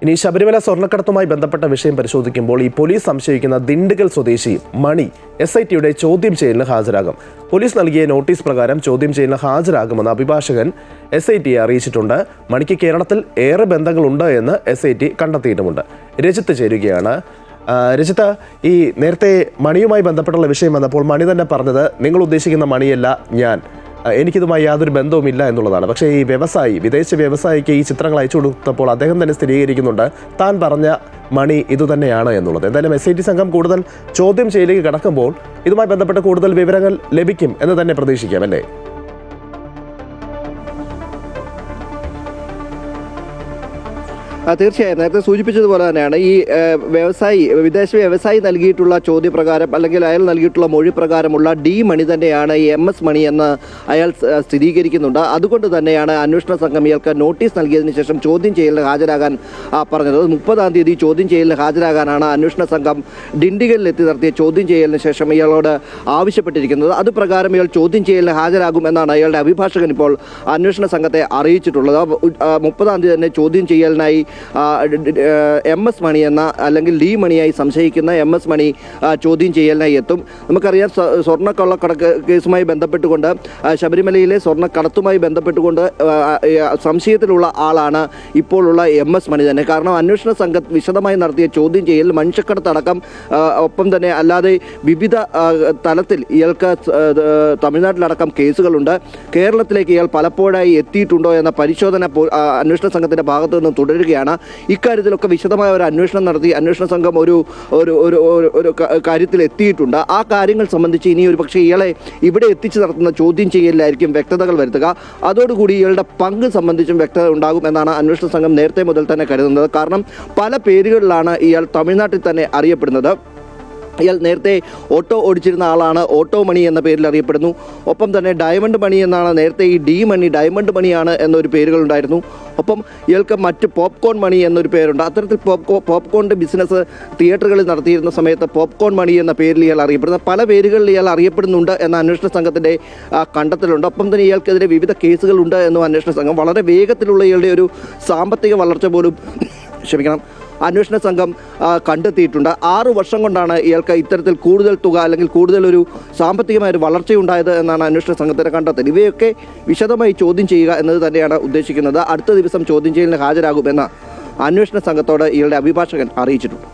ഇനി ശബരിമല സ്വർണ്ണക്കടത്തുമായി ബന്ധപ്പെട്ട വിഷയം പരിശോധിക്കുമ്പോൾ ഈ പോലീസ് സംശയിക്കുന്ന ദിണ്ടുകൽ സ്വദേശി മണി SITയുടെ ചോദ്യം ചെയ്യലിന് ഹാജരാകും. പോലീസ് നൽകിയ നോട്ടീസ് പ്രകാരം ചോദ്യം ചെയ്യലിന് ഹാജരാകുമെന്ന് അഭിഭാഷകൻ SITയെ അറിയിച്ചിട്ടുണ്ട്. മണിക്ക് കേരളത്തിൽ ഏറെ ബന്ധങ്ങളുണ്ട് എന്ന് SIT കണ്ടെത്തിയിട്ടുമുണ്ട്. രജിത്ത് ചേരുകയാണ്. രജിത്ത്, ഈ നേരത്തെ മണിയുമായി ബന്ധപ്പെട്ടുള്ള വിഷയം വന്നപ്പോൾ മണി തന്നെ പറഞ്ഞത് നിങ്ങൾ ഉദ്ദേശിക്കുന്ന മണിയല്ല ഞാൻ, എനിക്കിതുമായി യാതൊരു ബന്ധവുമില്ല എന്നുള്ളതാണ്. പക്ഷേ ഈ വിദേശ വ്യവസായിക്ക് ഈ ചിത്രങ്ങൾ അയച്ചു കൊടുത്തപ്പോൾ അദ്ദേഹം തന്നെ സ്ഥിരീകരിക്കുന്നുണ്ട് താൻ പറഞ്ഞ മണി ഇതുതന്നെയാണ് എന്നുള്ളത്. എന്തായാലും SIT സംഘം കൂടുതൽ ചോദ്യം ചെയ്യലിലേക്ക് കടക്കുമ്പോൾ ഇതുമായി ബന്ധപ്പെട്ട് കൂടുതൽ വിവരങ്ങൾ ലഭിക്കും എന്ന് തന്നെ പ്രതീക്ഷിക്കാം, അല്ലേ? തീർച്ചയായും നേരത്തെ സൂചിപ്പിച്ചതുപോലെ തന്നെയാണ് ഈ വിദേശ വ്യവസായി നൽകിയിട്ടുള്ള ചോദ്യപ്രകാരം അല്ലെങ്കിൽ അയാൾ നൽകിയിട്ടുള്ള മൊഴി പ്രകാരമുള്ള D മണി തന്നെയാണ് ഈ MS മണി എന്ന് അയാൾ സ്ഥിരീകരിക്കുന്നുണ്ട്. അതുകൊണ്ട് തന്നെയാണ് അന്വേഷണ സംഘം ഇയാൾക്ക് നോട്ടീസ് നൽകിയതിന് ശേഷം ചോദ്യം ചെയ്യലിന് ഹാജരാകാൻ പറഞ്ഞത്. 30-ാം തീയതി ചോദ്യം ചെയ്യലിന് ഹാജരാകാനാണ് അന്വേഷണ സംഘം ഡിണ്ടിഗലിൽ എത്തി നടത്തിയ ചോദ്യം ചെയ്യലിന് ശേഷം ഇയാളോട് ആവശ്യപ്പെട്ടിരിക്കുന്നത്. അതുപ്രകാരം ഇയാൾ ചോദ്യം ചെയ്യലിന് ഹാജരാകും എന്നാണ് അയാളുടെ അഭിഭാഷകൻ ഇപ്പോൾ അന്വേഷണ സംഘത്തെ അറിയിച്ചിട്ടുള്ളത്. 30-ാം തീയതി തന്നെ ചോദ്യം ചെയ്യലിനായി MS മണി എന്ന അല്ലെങ്കിൽ D മണിയായി സംശയിക്കുന്ന MS മണി ചോദ്യം ചെയ്യലിനായി എത്തും. നമുക്കറിയാം സ്വർണ്ണക്കള്ളക്കടത്ത് കേസുമായി ബന്ധപ്പെട്ടുകൊണ്ട് ശബരിമലയിലെ സ്വർണ്ണക്കടത്തുമായി ബന്ധപ്പെട്ടുകൊണ്ട് സംശയത്തിലുള്ള ആളാണ് ഇപ്പോഴുള്ള MS മണി തന്നെ. കാരണം അന്വേഷണ സംഘം വിശദമായി നടത്തിയ ചോദ്യം ചെയ്യലിൽ മനുഷ്യക്കടത്തടക്കം ഒപ്പം തന്നെ അല്ലാതെ വിവിധ തലത്തിൽ ഇയാൾക്ക് തമിഴ്നാട്ടിലടക്കം കേസുകളുണ്ട്. കേരളത്തിലേക്ക് ഇയാൾ പലപ്പോഴായി എത്തിയിട്ടുണ്ടോ എന്ന പരിശോധന അന്വേഷണ സംഘത്തിൻ്റെ ഭാഗത്തു നിന്ന് തുടരുകയാണ്. ഇക്കാര്യത്തിലൊക്കെ വിശദമായ ഒരു അന്വേഷണം നടത്തി അന്വേഷണ സംഘം ഒരു കാര്യത്തിൽ എത്തിയിട്ടുണ്ട്. ആ കാര്യങ്ങൾ സംബന്ധിച്ച് ഇനി ഒരു പക്ഷേ ഇയാളെ ഇവിടെ എത്തിച്ച് നടത്തുന്ന ചോദ്യം ചെയ്യലിലായിരിക്കും വ്യക്തതകൾ വരുത്തുക. അതോടുകൂടി ഇയാളുടെ പങ്ക് സംബന്ധിച്ചും വ്യക്തത ഉണ്ടാകും എന്നാണ് അന്വേഷണ സംഘം നേരത്തെ മുതൽ തന്നെ കരുതുന്നത്. കാരണം പല പേരുകളിലാണ് ഇയാൾ തമിഴ്നാട്ടിൽ തന്നെ അറിയപ്പെടുന്നത്. ഇയാൾ നേരത്തെ ഓട്ടോ ഓടിച്ചിരുന്ന ആളാണ്, ഓട്ടോ മണി എന്ന പേരിൽ അറിയപ്പെടുന്നു. ഒപ്പം തന്നെ ഡയമണ്ട് മണി എന്നാണ് നേരത്തെ ഈ D മണി ഡയമണ്ട് മണിയാണ് എന്നൊരു പേരുകളുണ്ടായിരുന്നു. ഒപ്പം ഇയാൾക്ക് മറ്റ് പോപ്കോൺ മണി എന്നൊരു പേരുണ്ട്. അത്തരത്തിൽ പോപ്കോണിൻ്റെ ബിസിനസ് തിയേറ്ററുകളിൽ നടത്തിയിരുന്ന സമയത്ത് പോപ്കോൺ മണി എന്ന പേരിൽ ഇയാൾ അറിയപ്പെടുന്ന പല പേരുകളിൽ ഇയാൾ അറിയപ്പെടുന്നുണ്ട് എന്ന അന്വേഷണ സംഘത്തിൻ്റെ കണ്ടെത്തലുണ്ട്. ഒപ്പം തന്നെ ഇയാൾക്കെതിരെ വിവിധ കേസുകളുണ്ട് എന്നും അന്വേഷണ സംഘം വളരെ വേഗത്തിലുള്ള ഇയാളുടെ ഒരു സാമ്പത്തിക വളർച്ച പോലും അന്വേഷണ സംഘം കണ്ടെത്തിയിട്ടുണ്ട്. 6 വർഷം കൊണ്ടാണ് ഇയാൾക്ക് ഇത്തരത്തിൽ കൂടുതൽ തുക അല്ലെങ്കിൽ കൂടുതൽ ഒരു സാമ്പത്തികമായ ഒരു വളർച്ചയുണ്ടായത് എന്നാണ് അന്വേഷണ സംഘത്തിൻ്റെ കണ്ടെത്തൽ. ഇവയൊക്കെ വിശദമായി ചോദ്യം ചെയ്യുക എന്നത് തന്നെയാണ് ഉദ്ദേശിക്കുന്നത്. അടുത്ത ദിവസം ചോദ്യം ചെയ്യലിന് ഹാജരാകുമെന്ന് അന്വേഷണ സംഘത്തോട് ഇയാളുടെ അഭിഭാഷകൻ അറിയിച്ചിട്ടുണ്ട്.